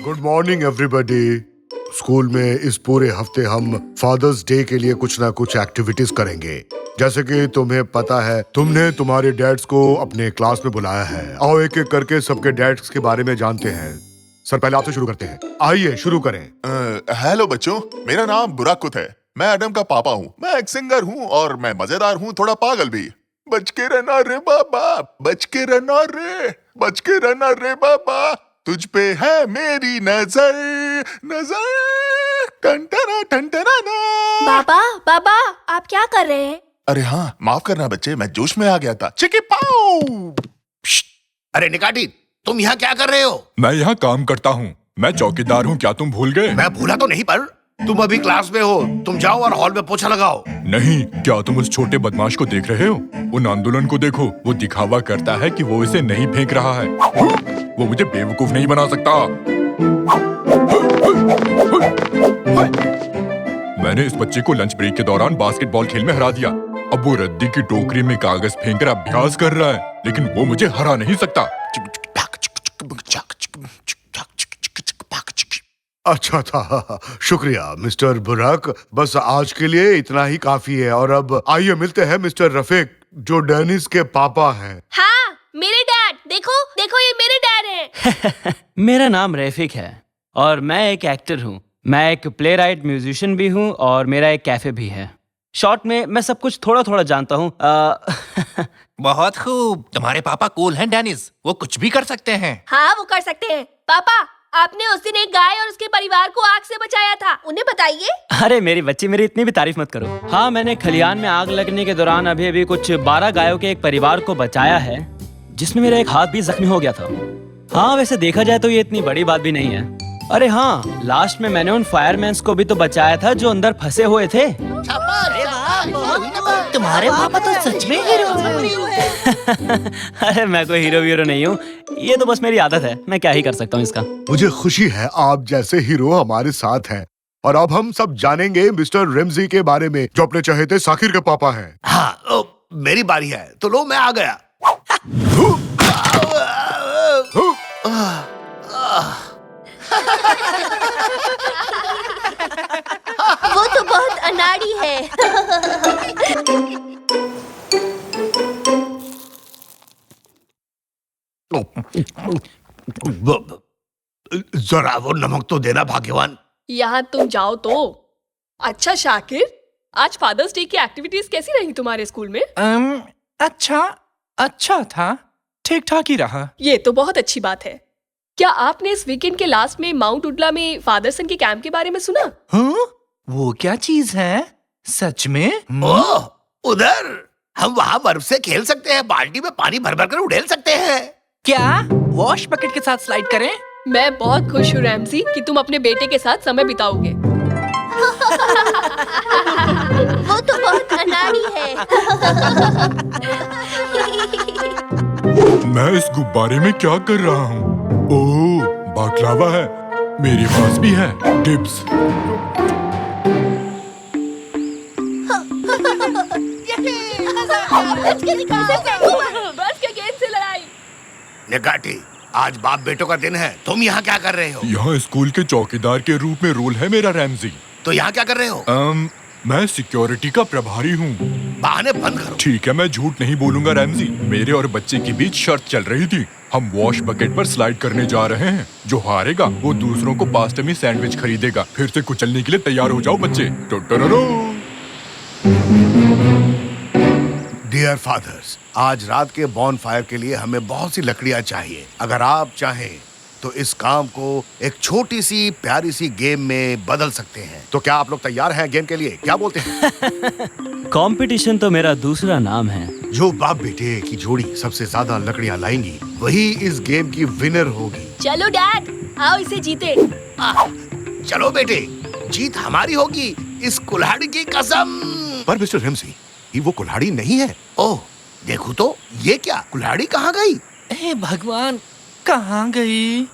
Good morning everybody. School में इस पूरे हफ्ते हम फादर्स डे के लिए कुछ ना कुछ एक्टिविटीज करेंगे। जैसे कि तुम्हें पता है, तुमने तुम्हारे डैड्स को अपने क्लास में बुलाया है। आओ एक एक करके सबके डैड्स के बारे में जानते हैं। सर, पहले आपसे शुरू करते हैं। आइए शुरू करें। हेलो बच्चों, मेरा नाम बुराकुत है। मैं एडम का पापा हूँ। मैं एक सिंगर हूँ और मैं मजेदार हूँ, थोड़ा पागल भी। बच के रहना रे बाबा, बच के रहना रे, बच के रहना रे बाबा, तुझ पे है मेरी नजर, नजर टंटना टंटना ना। बाबा बाबा, आप क्या कर रहे हैं? अरे हाँ, माफ करना बच्चे, मैं जोश में आ गया था। चिकी पाऊ। अरे निकाटी, तुम यहाँ क्या कर रहे हो? मैं यहाँ काम करता हूँ। मैं चौकीदार हूँ, क्या तुम भूल गए? मैं भूला तो नहीं, पर तुम अभी क्लास में हो। तुम जाओ और हॉल में पोछा लगाओ। नहीं, क्या तुम उस छोटे बदमाश को देख रहे हो? उन आंदोलन को देखो, वो दिखावा करता है कि वो इसे नहीं फेंक रहा है। वो मुझे बेवकूफ नहीं बना सकता। मैंने इस बच्चे को लंच ब्रेक के दौरान बास्केटबॉल खेल में हरा दिया। अब वो रद्दी की टोकरी में कागज फेंककर अभ्यास कर रहा है, लेकिन वो मुझे हरा नहीं सकता। अच्छा था, शुक्रिया मिस्टर बुराक। बस आज के लिए इतना ही काफी है। और अब आइए मिलते हैं मिस्टर रफीक, जो डेनिस के पापा हैं। हाँ, मेरे डैड। देखो देखो, ये मेरे डैड हैं। मेरा नाम रफीक है और मैं एक एक्टर हूँ। मैं एक प्ले राइट म्यूजिशियन भी हूँ और मेरा एक कैफे भी है। शॉर्ट में मैं सब कुछ थोड़ा थोड़ा जानता हूँ। बहुत खूब, तुम्हारे पापा कूल हैं डेनिस, वो कुछ भी कर सकते हैं। हाँ, वो कर सकते हैं। पापा, आपने उस दिन एक गाय और उसके परिवार को आग से बचाया था, उन्हें बताइए। अरे मेरी बच्ची, मेरी इतनी भी तारीफ मत करो। हाँ, मैंने खलियान में आग लगने के दौरान अभी कुछ 12 गायों के एक परिवार को बचाया है, जिसमें मेरा एक हाथ भी जख्मी हो गया था। हाँ, वैसे देखा जाए तो ये इतनी बड़ी बात भी नहीं है। अरे हाँ, लास्ट में मैंने उन फायरमैन्स को भी तो बचाया था जो अंदर फंसे हुए थे। तुम्हारे पापा तो सच में हीरो हैं। अरे मैं कोई हीरो वीरो नहीं हूँ, ये तो बस मेरी आदत है। मैं क्या ही कर सकता हूँ इसका। मुझे खुशी है आप जैसे हीरो हमारे साथ हैं। और अब हम सब जानेंगे मिस्टर रेमजी के बारे में, जो अपने चहेते साकिर के पापा हैं। हाँ, मेरी बारी है, तो लो मैं आ गया। वो तो बहुत अनाड़ी है। जरा वो नमक तो देना भाग्यवान। यहाँ तुम जाओ तो। अच्छा शाकिर, आज फादर्स डे की एक्टिविटीज कैसी रही तुम्हारे स्कूल में? अच्छा था, ठीक ठाक ही रहा। ये तो बहुत अच्छी बात है। क्या आपने इस वीकेंड के लास्ट में माउंट उडला में फादरसन के कैंप के बारे में सुना? हाँ? वो क्या चीज है? सच में? ओह, उधर हम वहाँ बर्फ से खेल सकते हैं, बाल्टी में पानी भर भर कर उड़ेल सकते हैं। क्या वॉश बकेट के साथ स्लाइड करें? मैं बहुत खुश हूँ रैमसी कि तुम अपने बेटे के साथ समय बिताओगे। वो तो बहुत अनाड़ी है। मैं इस गुब्बारे में क्या कर रहा हूँ? ओह, बाकलावा है। मेरे पास भी है टिप्स। बस के गेंद से लड़ाई। निकाटी, आज बाप बेटों का दिन है। तुम यहाँ क्या कर रहे हो? यहाँ स्कूल के चौकीदार के रूप में रोल है मेरा रैमजी। तो यहाँ क्या कर रहे हो? मैं सिक्योरिटी का प्रभारी हूँ। बहाने बंद करो। ठीक है, मैं झूठ नहीं बोलूंगा रैमजी। मेरे और बच्चे के बीच शर्त चल रही थी। हम वॉश बकेट पर स्लाइड करने जा रहे हैं। जो हारेगा वो दूसरों को पास्ता में सैंडविच खरीदेगा। फिर से कुचलने के लिए तैयार हो जाओ बच्चे। डियर फादर्स, आज रात के बॉनफायर के लिए हमें बहुत सी लकड़ियाँ चाहिए। अगर आप चाहें तो इस काम को एक छोटी सी प्यारी सी गेम में बदल सकते हैं। तो क्या आप लोग तैयार हैं गेम के लिए? क्या बोलते हैं? कंपटीशन तो मेरा दूसरा नाम है। जो बाप बेटे की जोड़ी सबसे ज्यादा लकड़ियाँ लाएंगी, वही इस गेम की विनर होगी। चलो डैड, आओ इसे जीते। चलो बेटे, जीत हमारी होगी, इस कुल्हाड़ी की कसम। पर मिस्टर रेमसी, ये वो कुल्हाड़ी नहीं है। ओह, देखो तो, ये क्या कुल्हाड़ी कहाँ गई? हे भगवान, कहाँ गई?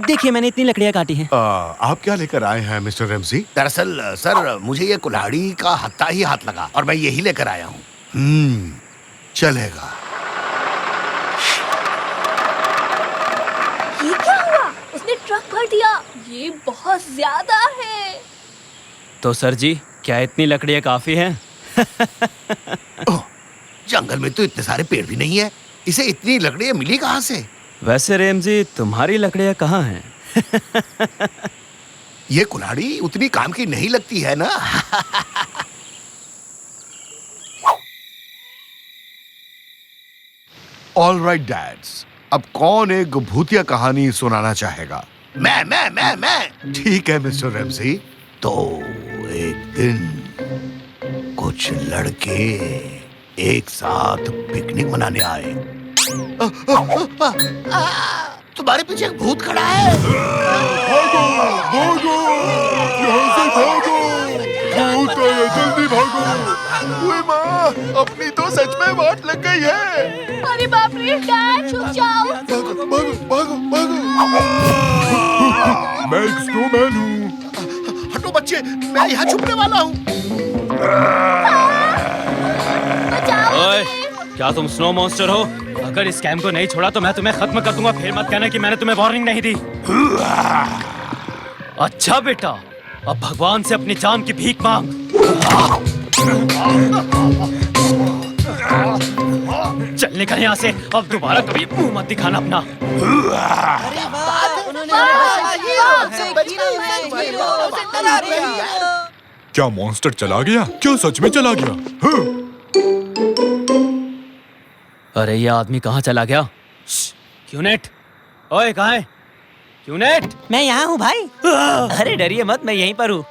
देखिए मैंने इतनी लकड़ियां काटी हैं। आप क्या लेकर आए हैं मिस्टर रेमजी? दरअसल सर मुझे ये कुल्हाड़ी का हत्था ही हाथ लगा और मैं यही लेकर आया हूँ। चलेगा। ये क्या हुआ? उसने ट्रक भर दिया। ये बहुत ज्यादा है। तो सर जी क्या इतनी लकड़ियां काफी हैं? ओह, जंगल में तो इतने सारे पेड़ भी नहीं है, इसे इतनी लकड़ियां मिली कहाँ से? वैसे रेमजी तुम्हारी लकड़ियां कहाँ हैं? ये कुल्हाड़ी उतनी काम की नहीं लगती है ना। ऑल राइट डैड्स, अब कौन एक भूतिया कहानी सुनाना चाहेगा? मैं। ठीक है मिस्टर रेमजी। तो एक दिन कुछ लड़के एक साथ पिकनिक मनाने आए। तुम्हारे पीछे एक भूत खड़ा है। भागो भागो, यहाँ से भागो, भूत है, जल्दी भागो। ओए माँ, अपनी तो सच में वाट लग गई है। अरे बाप रे, डैड छुप जाओ। भागो भागो भागो भागो। मैं एक स्नोमैन हूँ। हटो बच्चे, मैं यहाँ छुपने वाला हूँ। बचाओ। ओए, क्या तुम स्नो मॉन्स्टर हो? अगर इस कैम्प को नहीं छोड़ा तो मैं तुम्हें खत्म कर दूंगा। फिर मत कहना कि मैंने तुम्हें वार्निंग नहीं दी। अच्छा बेटा, अब भगवान से अपनी जान की भीख मांग। चल निकल यहाँ से, अब दोबारा कभी मुंह मत दिखाना अपना। क्या मॉन्स्टर चला गया? क्या सच में चला गया? हाँ। अरे ये आदमी कहाँ चला गया? क्यूनेट, ओए कहाँ है? क्यूनेट, मैं यहाँ हूँ भाई। अरे डरिए मत, मैं यहीं पर हूँ।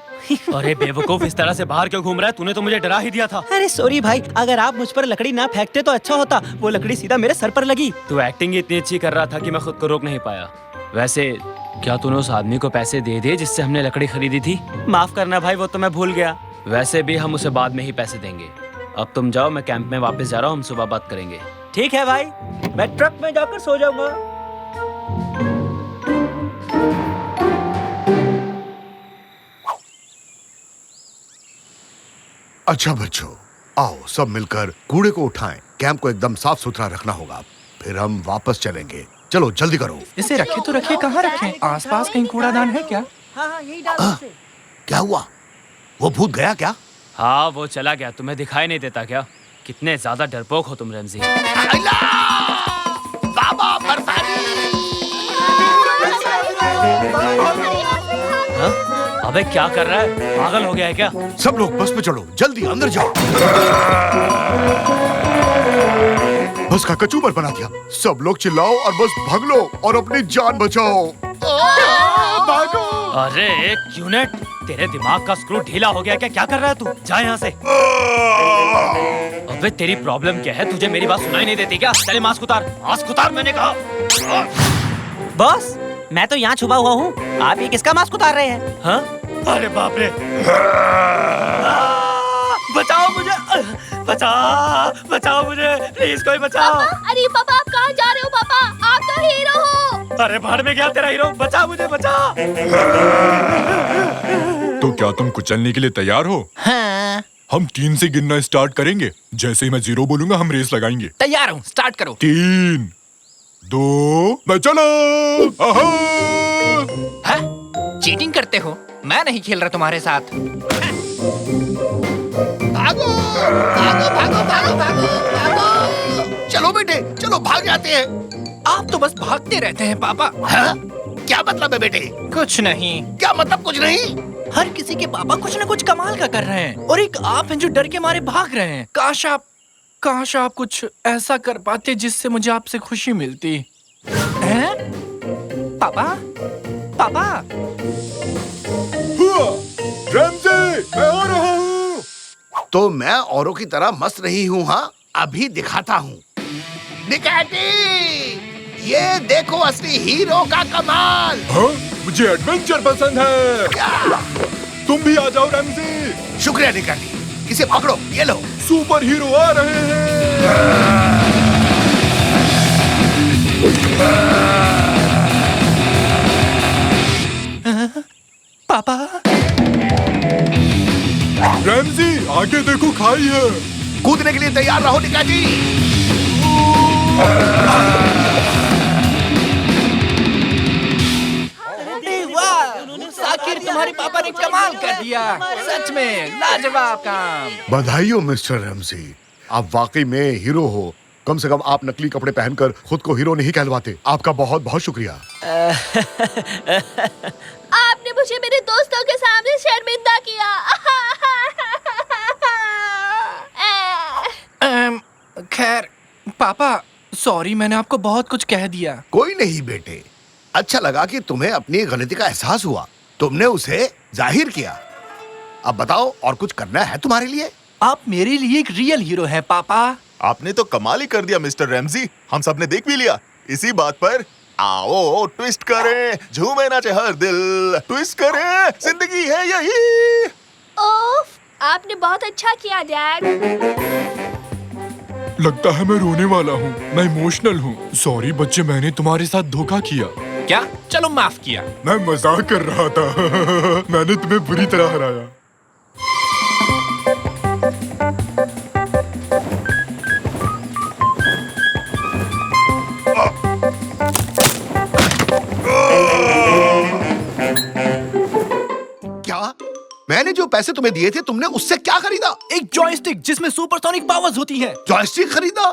अरे बेवकूफ, इस तरह से बाहर क्यों घूम रहा है? तूने तो मुझे डरा ही दिया था। अरे सॉरी भाई, अगर आप मुझ पर लकड़ी ना फेंकते तो अच्छा होता। वो लकड़ी सीधा मेरे सर पर लगी। तू एक्टिंग इतनी अच्छी कर रहा था कि मैं खुद को रोक नहीं पाया। वैसे क्या तूने उस आदमी को पैसे दे दिए जिससे हमने लकड़ी खरीदी थी? माफ करना भाई, वो तो मैं भूल गया। वैसे भी हम उसे बाद में ही पैसे देंगे। अब तुम जाओ, मैं कैंप में वापस जा रहा हूँ। हम सुबह बात करेंगे। ठीक है भाई, मैं ट्रक में जाकर सो जाऊंगा। अच्छा बच्चों, आओ सब मिलकर कूड़े को उठाएं। कैंप को एकदम साफ सुथरा रखना होगा, फिर हम वापस चलेंगे। चलो जल्दी करो। इसे रखे तो रखे, कहाँ रखें? आसपास कहीं कूड़ादान है क्या? हाँ, यही डाल दो इसे। क्या हुआ? वो भूत गया क्या? हाँ वो चला गया। तुम्हें दिखाई नहीं देता क्या? कितने ज्यादा डरपोक हो तुम रेमजी। बाबा बरसानी। हाँ? अबे क्या कर रहा है? पागल हो गया है क्या? सब लोग बस में चढ़ो, जल्दी अंदर जाओ। बस का कचूमर बना दिया। सब लोग चिल्लाओ और बस भाग लो और अपनी जान बचाओ। भागो। अरे क्यूनेट, तेरे दिमाग का स्क्रू ढीला हो गया क्या? क्या कर रहा है तू? जा यहाँ से। अबे तेरी प्रॉब्लम क्या है? तुझे मेरी बात सुनाई नहीं देती क्या? चले मास्क उतार, मास्क उतार मैंने कहा। बॉस, मैं तो यहाँ छुपा हुआ हूँ। आप ये किसका मास्क उतार रहे हैं? हाँ? अरे बाप रे! बचाओ मुझे! बचाओ मुझे! प्लीज कोई बचाओ! अरे पापा, आप कहाँ जा रहे हो? पापा, आप तो हीरो हो। अरे भाड़ में गया तेरा हीरो! बचा मुझे, बचा! तो क्या तुम कुचलने के लिए तैयार हो? हाँ, हम 3 से गिनना स्टार्ट करेंगे। जैसे ही मैं 0 बोलूंगा हम रेस लगाएंगे। तैयार हूँ, स्टार्ट करो। 3, 2, मैं चला। हाँ? चीटिंग करते हो? मैं नहीं खेल रहा तुम्हारे साथ। भागो भागो भागो भागो भागो भागो। चलो बेटे, चलो भाग जाते हैं। आप तो बस भागते रहते हैं पापा। हाँ? क्या मतलब है बेटे? कुछ नहीं। क्या मतलब कुछ नहीं? हर किसी के पापा कुछ न कुछ कमाल का कर रहे हैं और एक आप हैं जो डर के मारे भाग रहे हैं। काश आप कुछ ऐसा कर पाते जिससे मुझे आपसे खुशी मिलती। हैं? पापा? रेमजी, मैं आ रहा हूँ। तो मैं औरों की तरह मस्त नहीं हूँ। हाँ, अभी दिखाता हूँ। निकाटी, ये देखो असली हीरो का कमाल। हाँ, मुझे एडवेंचर पसंद है। तुम भी आ जाओ रैमजी। शुक्रिया निकाली, इसे पकड़ो, ये लो। सुपर हीरो आ रहे हैं। पापा, रैमजी आगे देखो, खाई है। कूदने के लिए तैयार रहो निकाली। आखिर तुम्हारे पापा ने कमाल कर दिया। सच में लाजवाब काम। बधाई हो मिस्टर रैमजी, आप वाकई में हीरो हो। कम से कम आप नकली कपड़े पहनकर खुद को हीरो नहीं कहलवाते। आपका बहुत बहुत शुक्रिया। आपने मुझे मेरे दोस्तों के सामने शर्मिंदा किया। खैर पापा, सॉरी, मैंने आपको बहुत कुछ कह दिया। कोई नहीं बेटे, अच्छा लगा कि तुम्हें अपनी गलती का एहसास हुआ, तुमने उसे जाहिर किया। अब बताओ, और कुछ करना है तुम्हारे लिए? आप मेरे लिए एक रियल हीरो हैं पापा। आपने तो कमाल ही कर दिया मिस्टर रैमजी, हम सब ने देख भी लिया। इसी बात पर आओ ट्विस्ट करें, झूमे नाचे हर दिल, ट्विस्ट करें, जिंदगी है यही। ओफ, आपने बहुत अच्छा किया डैड। लगता है मैं रोने वाला हूँ, मैं इमोशनल हूँ। सॉरी बच्चे, मैंने तुम्हारे साथ धोखा किया। क्या? चलो माफ किया। मैं मजाक कर रहा था। मैंने तुम्हें बुरी तरह हराया। क्या? मैंने जो पैसे तुम्हें दिए थे, तुमने उससे क्या खरीदा? एक जॉयस्टिक जिसमें सुपरसोनिक पावर्स होती हैं। जॉयस्टिक खरीदा?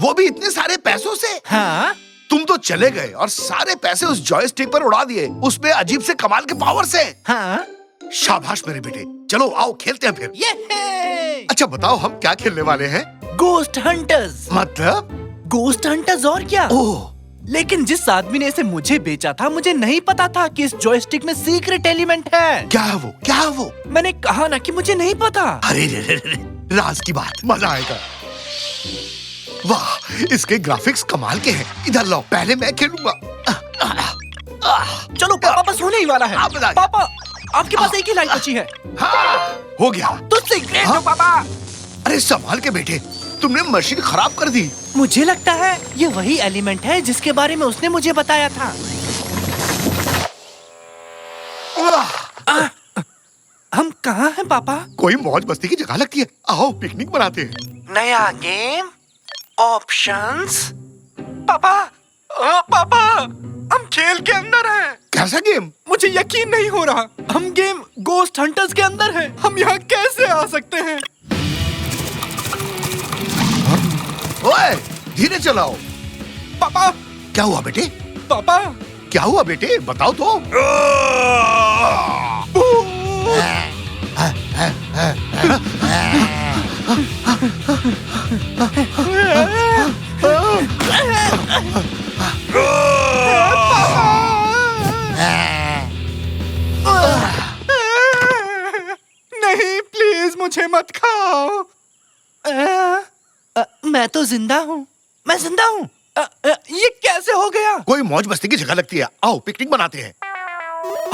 वो भी इतने सारे पैसों से? हाँ? तुम तो चले गए और सारे पैसे उस जॉयस्टिक पर उड़ा दिए, उसमें अजीब से कमाल के पावर से। हाँ? शाबाश मेरे बेटे, चलो आओ खेलते हैं फिर। ये अच्छा बताओ, हम क्या खेलने वाले हैं? Ghost hunters. मतलब? गोस्ट हंटर्स और क्या? ओह, लेकिन जिस आदमी ने इसे मुझे बेचा था, मुझे नहीं पता था कि इस जॉयस्टिक में सीक्रेट एलिमेंट है। क्या है वो? क्या है वो? मैंने कहा ना कि मुझे नहीं पता। अरे रे रे रे, राज की बात, मजा आएगा। वाह, इसके ग्राफिक्स कमाल के हैं। इधर लो, पहले मैं खेलूंगा। चलो पापा, बस होने ही वाला है। आप बताइए। पापा, आपके पास एक ही लाइन बची है। हाँ, हो गया। तुझसे ग्रेट हो पापा। अरे संभाल के बेटे, तुमने मशीन खराब कर दी। मुझे लगता है ये वही एलिमेंट है जिसके बारे में उसने मुझे बताया था। हम कहाँ हैं पापा? कोई मौज मस्ती की जगह लगती है, आओ पिकनिक मनाते हैं। नया गेम, ऑप्शंस। पापा, पापा, हम खेल के अंदर हैं। कैसा गेम? मुझे यकीन नहीं हो रहा। हम गेम गोस्ट हंटर्स के अंदर हैं। हम यहाँ कैसे आ सकते हैं? ओए, धीरे चलाओ। पापा, क्या हुआ बेटे? पापा, क्या हुआ बेटे, बताओ तो। नहीं, प्लीज मुझे मत खाओ। मैं तो जिंदा हूँ। मैं जिंदा हूँ। ये कैसे हो गया? कोई मौज मस्ती की जगह लगती है, आओ पिकनिक मनाते हैं।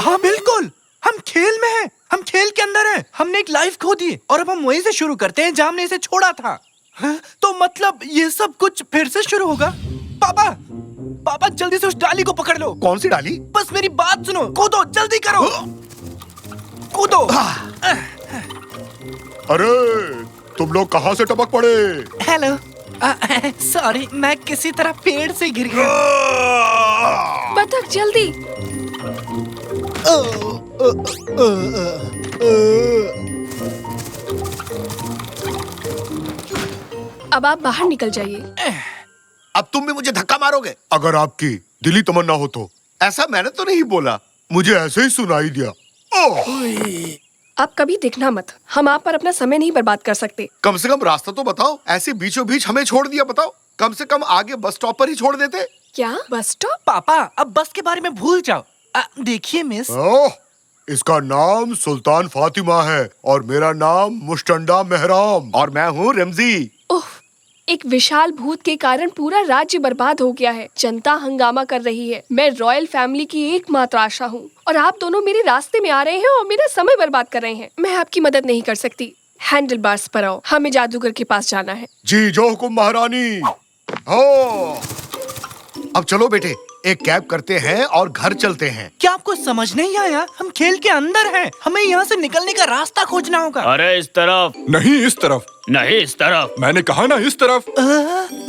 हाँ बिल्कुल, हम खेल में हैं। हम खेल के अंदर हैं। हमने एक लाइफ खो दी और अब हम वहीं से शुरू करते हैं जहाँ हमने इसे छोड़ा था। हाँ? तो मतलब ये सब कुछ फिर से शुरू होगा? पापा, पापा जल्दी से उस डाली को पकड़ लो। कौन सी डाली? बस मेरी बात सुनो, कूदो, जल्दी करो, कूदो। अरे तुम लोग कहाँ से टपक पड़े? हेलो, सॉरी, मैं किसी तरह पेड़ से गिर गया। बतख जल्दी। अब आप बाहर निकल जाइए। अब तुम भी मुझे धक्का मारोगे? अगर आपकी दिली तमन्ना हो तो। ऐसा मैंने तो नहीं बोला। मुझे ऐसे ही सुनाई दिया। ओह, आप कभी दिखना मत। हम आप पर अपना समय नहीं बर्बाद कर सकते। कम से कम रास्ता तो बताओ। ऐसे बीचों बीच हमें छोड़ दिया, बताओ। कम से कम आगे बस स्टॉप पर ही छोड़ देते। क्या बस स्टॉप? पापा, अब बस के बारे में भूल जाओ। देखिए मिस, ओह, इसका नाम सुल्तान फातिमा है और मेरा नाम मुस्टंडा मेहराम। और मैं हूँ रमजी। ओह, एक विशाल भूत के कारण पूरा राज्य बर्बाद हो गया है। जनता हंगामा कर रही है। मैं रॉयल फैमिली की एकमात्र आशा हूँ और आप दोनों मेरे रास्ते में आ रहे हैं और मेरा समय बर्बाद कर रहे हैं। मैं आपकी मदद नहीं कर सकती। हैंडल बार्स पर आओ, हमें जादूगर के पास जाना है। जी जो हुकुम महारानी। हो, अब चलो बेटे, एक कैब करते हैं और घर चलते हैं। क्या आपको समझ नहीं आया? हम खेल के अंदर हैं। हमें यहाँ से निकलने का रास्ता खोजना होगा। अरे इस तरफ नहीं इस तरफ। नहीं, इस तरफ। मैंने कहा ना इस तरफ।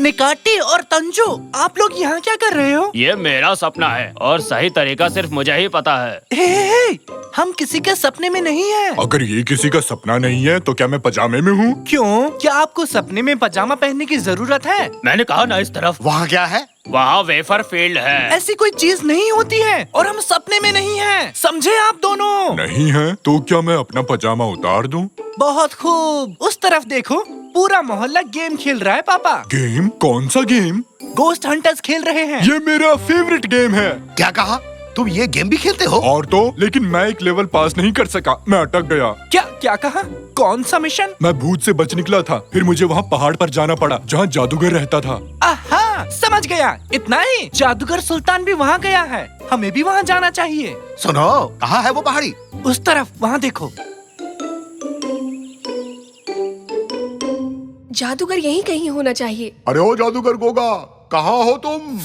निकाटी और तंजू, आप लोग यहाँ क्या कर रहे हो? ये मेरा सपना है और सही तरीका सिर्फ मुझे ही पता है। हे, हम किसी के सपने में नहीं हैं। अगर ये किसी का सपना नहीं है तो क्या मैं पजामे में हूँ? क्यों? क्या आपको सपने में पजामा पहनने की जरूरत है? मैंने कहा ना इस तरफ। वहाँ क्या है? वहाँ वेफर फील्ड है। ऐसी कोई चीज नहीं होती है और हम सपने में नहीं हैं। समझे आप दोनों? नहीं है तो क्या मैं अपना पजामा उतार दूं? बहुत खूब। उस तरफ देखो, पूरा मोहल्ला गेम खेल रहा है पापा। गेम? कौन सा गेम? गोस्ट हंटर्स खेल रहे हैं। ये मेरा फेवरेट गेम है। क्या कहा? तुम ये गेम भी खेलते हो? और तो लेकिन मैं एक लेवल पास नहीं कर सका, मैं अटक गया। क्या क्या कहा? कौन सा मिशन? मैं भूत से बच निकला था, फिर मुझे वहाँ पहाड़ पर जाना पड़ा जहाँ जादूगर रहता था। आहा, समझ गया। इतना ही? जादूगर सुल्तान भी वहाँ गया है। हमें भी वहाँ जाना चाहिए। सुनो, कहाँ है वो पहाड़ी? उस तरफ, वहाँ देखो। जादूगर यहीं कहीं होना चाहिए। अरे ओ जादूगर गोगा, कहाँ हो तुम?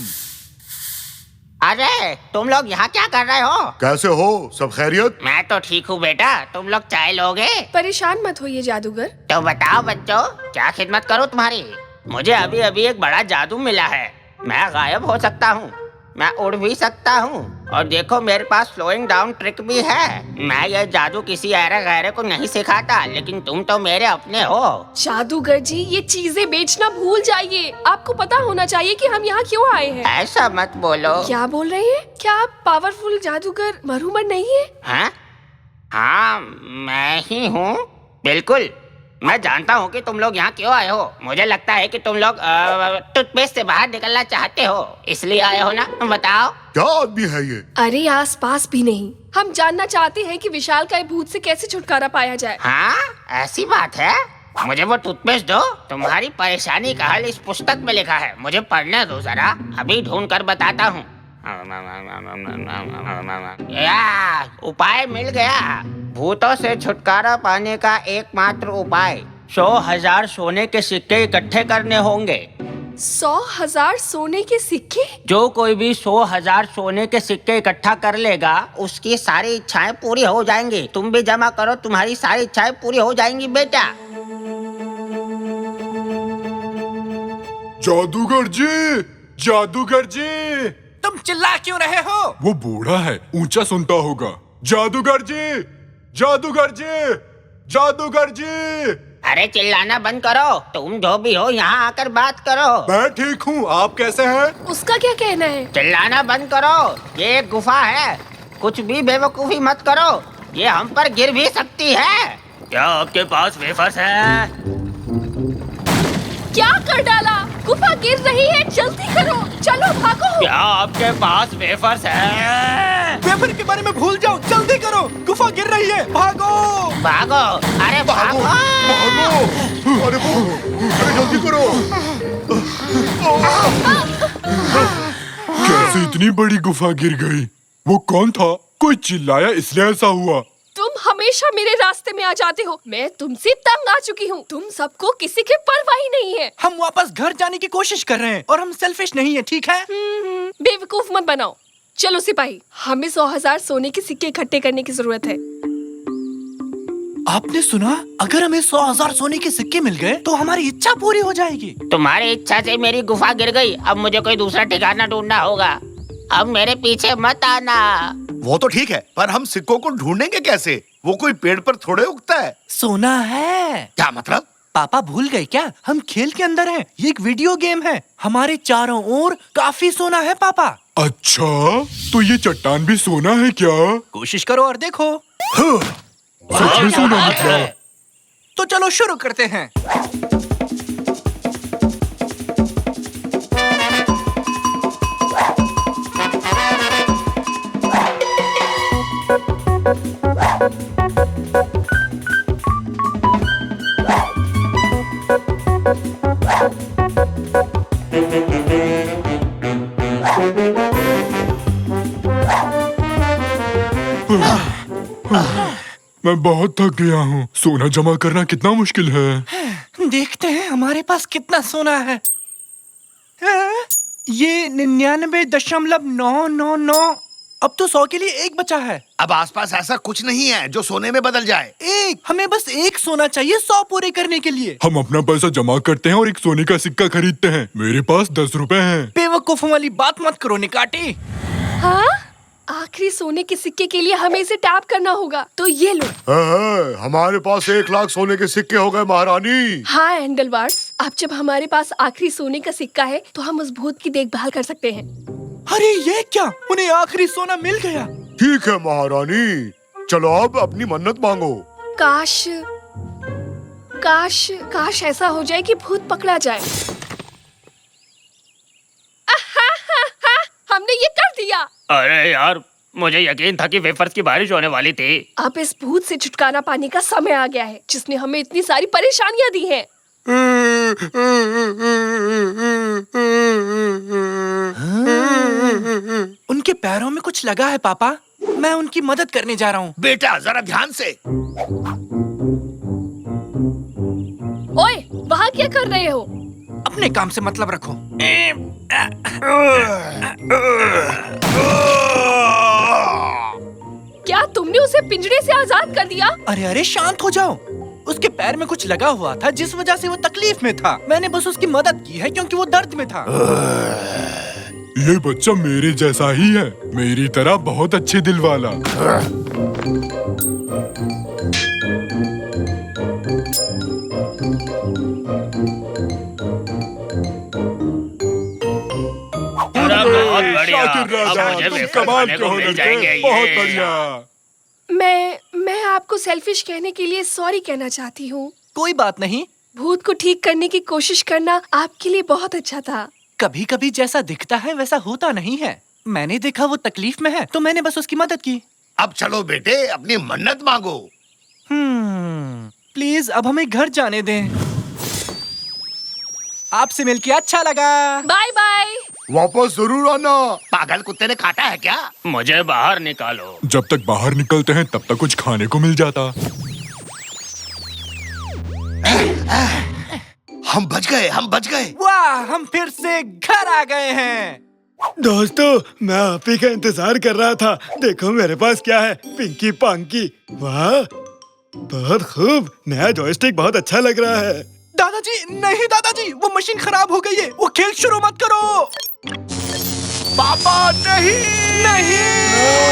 अरे तुम लोग यहाँ क्या कर रहे हो? कैसे हो? सब खैरियत? मैं तो ठीक हूँ बेटा, तुम लोग चाय लोगे? परेशान मत होइए जादूगर। तो बताओ बच्चों, क्या खिदमत करूँ तुम्हारी? मुझे अभी अभी एक बड़ा जादू मिला है। मैं गायब हो सकता हूँ, मैं उड़ भी सकता हूँ और देखो मेरे पास स्लोइंग डाउन ट्रिक भी है। मैं ये जादू किसी ऐरे गैरे को नहीं सिखाता, लेकिन तुम तो मेरे अपने हो। जादूगर जी, ये चीजें बेचना भूल जाइए। आपको पता होना चाहिए कि हम यहाँ क्यों आए हैं। ऐसा मत बोलो। क्या बोल रहे हैं? क्या आप पावरफुल जादूगर मरहुमन नहीं है? हाँ, मैं ही हूँ। बिल्कुल, मैं जानता हूँ कि तुम लोग यहाँ क्यों आए हो। मुझे लगता है कि तुम लोग टूथपेस्ट से बाहर निकलना चाहते हो, इसलिए आए हो ना? बताओ। क्या आदमी है ये? अरे आस पास भी नहीं। हम जानना चाहते हैं कि विशाल का भूत से कैसे छुटकारा पाया जाए। हाँ, ऐसी बात है। मुझे वो टूथपेस्ट दो। तुम्हारी परेशानी का हल इस पुस्तक में लिखा है, मुझे पढ़ने दो जरा। अभी ढूंढ कर बताता हूँ। उपाय मिल गया। भूतों से छुटकारा पाने का एकमात्र उपाय 100,000 सोने के सिक्के इकट्ठे करने होंगे। 100,000 सोने के सिक्के? जो कोई भी 100,000 सोने के सिक्के इकट्ठा कर लेगा, उसकी सारी इच्छाएं पूरी हो जाएंगी। तुम भी जमा करो, तुम्हारी सारी इच्छाएं पूरी हो जाएंगी बेटा। जादूगर जी, जादूगर जी। तुम चिल्ला क्यों रहे हो? वो बूढ़ा है, ऊंचा सुनता होगा। जादूगर जी, जादूगर जी, जादूगर जी। अरे चिल्लाना बंद करो। तुम जो भी हो यहाँ आकर बात करो। मैं ठीक हूँ, आप कैसे हैं? उसका क्या कहना है? चिल्लाना बंद करो। ये एक गुफा है, कुछ भी बेवकूफी मत करो, ये हम पर गिर भी सकती है। क्या आपके पास वेफर्स है? क्या कर डाला? गुफा गिर रही है, जल्दी करो, चलो भागो। क्या आपके पास वेफर्स है? वेफर के बारे में भूल जाओ, जल्दी करो, गुफा गिर रही है, भागो। भागो, अरे भागो, अरे जल्दी करो। कैसे इतनी बड़ी गुफा गिर गई? वो कौन था? कोई चिल्लाया इसलिए ऐसा हुआ। तुम हमेशा मेरे रास्ते में आ जाते हो। मैं तुमसे तंग आ चुकी हूँ। तुम सबको किसी की परवाह ही नहीं है। हम वापस घर जाने की कोशिश कर रहे हैं और हम सेल्फिश नहीं है, ठीक है? बेवकूफ मत बनाओ। चलो सिपाही, हमें 100,000 सोने के सिक्के इकट्ठे करने की जरूरत है। आपने सुना? अगर हमें 100,000 सोने के सिक्के मिल गए तो हमारी इच्छा पूरी हो जाएगी। तुम्हारी इच्छा से मेरी गुफा गिर गई, अब मुझे कोई दूसरा ठिकाना ढूंढना होगा। अब मेरे पीछे मत आना। वो तो ठीक है, पर हम सिक्कों को ढूंढेंगे कैसे? वो कोई पेड़ पर थोड़े उगता है। सोना है। क्या मतलब? पापा भूल गए क्या? हम खेल के अंदर हैं। ये एक वीडियो गेम है। हमारे चारों ओर काफी सोना है पापा। अच्छा, तो ये चट्टान भी सोना है क्या? कोशिश करो और देखो। सच में सोना निकला। तो चलो शुरू करते हैं। मैं बहुत थक गया हूँ। सोना जमा करना कितना मुश्किल है। देखते हैं हमारे पास कितना सोना है। ये 99.999। अब तो 100 के लिए एक बचा है। अब आसपास ऐसा कुछ नहीं है जो सोने में बदल जाए। एक, हमें बस एक सोना चाहिए 100 पूरे करने के लिए। हम अपना पैसा जमा करते हैं और एक सोने का सिक्का खरीदते हैं। मेरे पास 10 रुपए हैं। बेवकूफों वाली बात मत करो निकाटी। हाँ, आखिरी सोने के सिक्के के लिए हमें इसे टैप करना होगा। तो ये लो। हमारे पास 1 लाख सोने के सिक्के हो गए महारानी। हाँ एंडलवार्स, अब जब हमारे पास आखिरी सोने का सिक्का है तो हम उस भूत की देखभाल कर सकते हैं। अरे ये क्या, उन्हें आखिरी सोना मिल गया। ठीक है महारानी, चलो अब अपनी मन्नत मांगो। काश काश काश ऐसा हो जाए कि भूत पकड़ा जाए। हमने ये कर दिया। अरे यार, मुझे यकीन था कि वेफर्स की बारिश होने वाली थी। अब इस भूत से छुटकारा पाने का समय आ गया है, जिसने हमें इतनी सारी परेशानियां दी हैं। उनके पैरों में कुछ लगा है पापा। मैं उनकी मदद करने जा रहा हूँ। बेटा जरा ध्यान से। ओए, वहाँ क्या कर रहे हो? अपने काम से मतलब रखो। क्या तुमने उसे पिंजरे से आजाद कर दिया? अरे अरे शांत हो जाओ। उसके पैर में कुछ लगा हुआ था जिस वजह से वो तकलीफ में था। मैंने बस उसकी मदद की है क्योंकि वो दर्द में था। ये बच्चा मेरे जैसा ही है, मेरी तरह बहुत अच्छे दिल वाला। बहुत बढ़िया। शाकिर राजा, अब मुझे तुम वेफर कमाल खाने के को हो मिल लड़के। जाएंगे। बहुत ये। बढ़िया। मैं आपको सेल्फिश कहने के लिए सॉरी कहना चाहती हूँ। कोई बात नहीं। भूत को ठीक करने की कोशिश करना आपके लिए बहुत अच्छा था। कभी कभी जैसा दिखता है वैसा होता नहीं है। मैंने देखा वो तकलीफ में है तो मैंने बस उसकी मदद की। अब चलो बेटे, अपनी मन्नत मांगो। प्लीज अब हमें घर जाने दें। आपसे मिलके अच्छा लगा। Bye bye. वापस जरूर आना। पागल कुत्ते ने काटा है क्या? मुझे बाहर निकालो। जब तक बाहर निकलते हैं तब तक कुछ खाने को मिल जाता। हम बच गए, हम बच गए। वाह, हम फिर से घर आ गए हैं। दोस्तों, मैं आप ही का इंतजार कर रहा था। देखो मेरे पास क्या है, पिंकी पांकी। वाह, बहुत खूब। नया जॉयस्टिक बहुत अच्छा लग रहा है। दादाजी नहीं, दादाजी वो मशीन खराब हो गई है। वो खेल शुरू मत करो। पापा नहीं। नहीं।